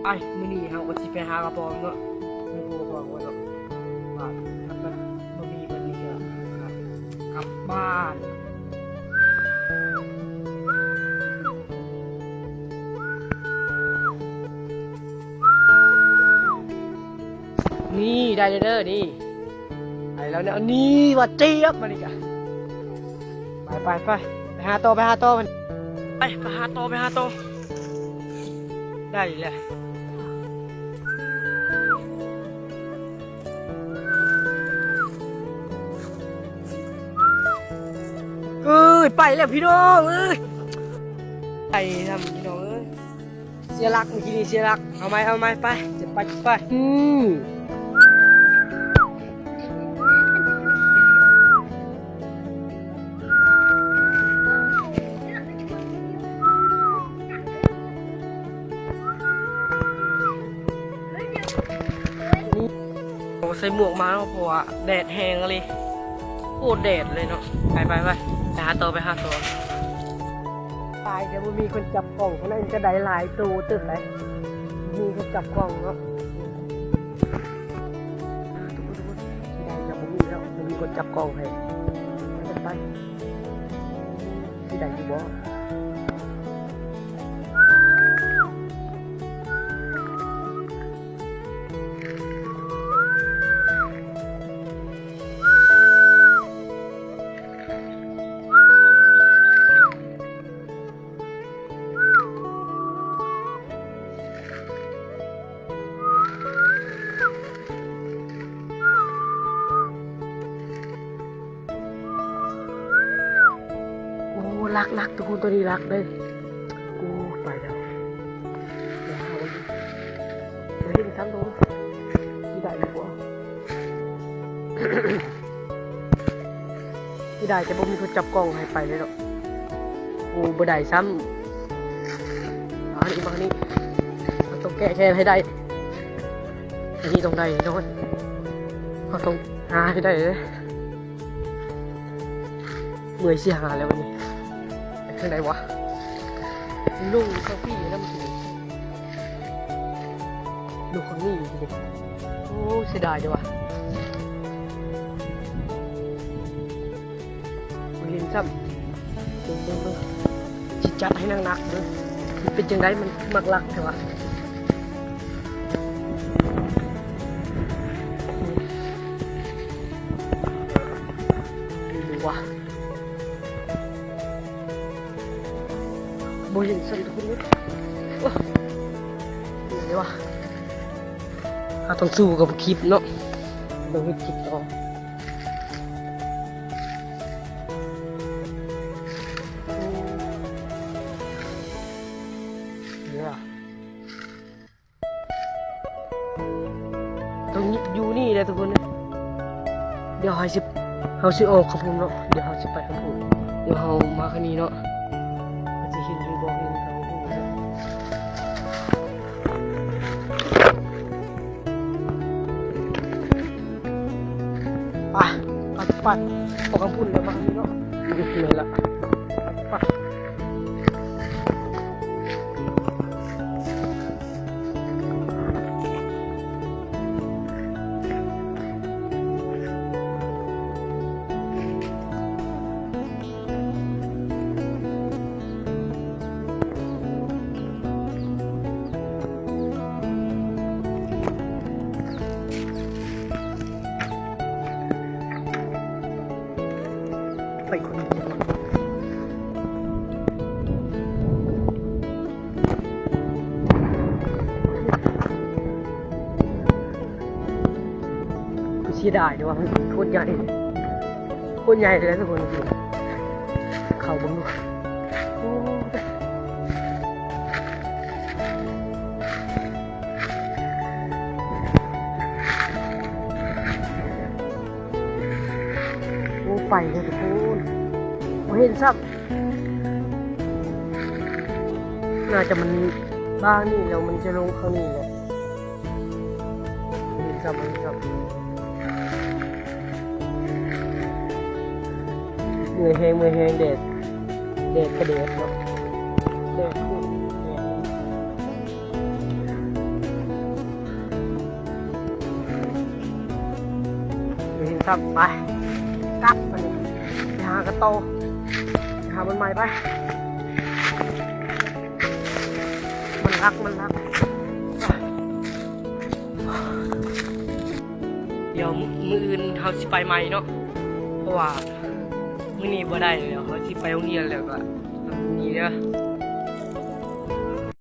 ไอ้มื้อนี้เฮาก็สิไปหากระป๋องเนาะไม่พูดกระป๋องไว้เนาะว่าถ้ามันบ่มีมันนี่ก็ครับกลับบ้านนี่ได้เด้อนี่ไอ้แล้วเนี่ยนี่ว่าเจี๊ยบมานี่กะไปหาโตมันไปหาโตได้แหละไปแล้วพี่น้องไปทำพี่น้องเสียรักเมื่อกี้นี่เสียรักเอาไหมไปจะไปใส่หมวกมาแล้วเพราะว่าแดดแห้งเลยโคตรแดดเลยเนาะไปหาตัวตายเดี๋ยวมันมีคนจับกล่องเพราะนั้นจะได้หลายตัวตึกเลยมีคนจับกล่องเนาะที่ได้จะมีแล้วจะมีคนจับกล่องให้ไปที่ได้ที่บ่รักทุกคนตัวนี้รักเลยกูไปแล้วเดี๋ยวให้ไปทำดูที่ได้ดีกว่าที่ได้จะบ่มีคนจับกล้องให้ไปเลยหรอกกูบ่ได้ซ้ำอันนี้บางนี้เราต้องแก้แค้นให้ได้อันนี้ต้องได้โดนเราต้องหาให้ได้เลยเมื่อยเสียหาแล้ววันนี้ข้างในวะลุงข้างพี่อยู่นั่นมันคือลูกข้างนี้อยู่ดิโอ้เสียดายจังวะมาเรียนซ้ำดูจิตจัดให้นั่งนักเลยมันเป็นจังไดมันมักรักใช่ปะดูวะโบยินสันทุกคนเลยเดี๋ยววะเราต้องสู้กับคลิปเนาะต้องให้คลิปต่อเนี่ยต้องอยู่นี่เลยทุกคนเลยเดี๋ยวเขาสิออกขบุญเนาะเดี๋ยวเขาสิไปขบุญเดี๋ยวเขามาคันนี้เนาะไปออกกำพุ่นเลยมาทีเนาะเลยละไปคนเดียวกูเสียดายด้วยว่ามันโคตรใหญ่เลยนะทุกคนจริงเขาบังดูโอ้ไปเลยทุกคนเห็นซับน่าจะมันบ้างนี่แล้วมันจะลงข้างนี้เลยเห็นซับเมื่อยแหงเด็ดกระเด็ดเนาะเด็ดขึ้น ศัพท์ไปกลับไปหากระโตหาบนไม้ไปมันรักเดี๋ยวมืออื่นเขาสิไปใหม่เนาะเพราะว่ามื้อนี้บ่ได้เดี๋ยวเขาสิไปโรงเรียนแล้วก็นี่เด้อ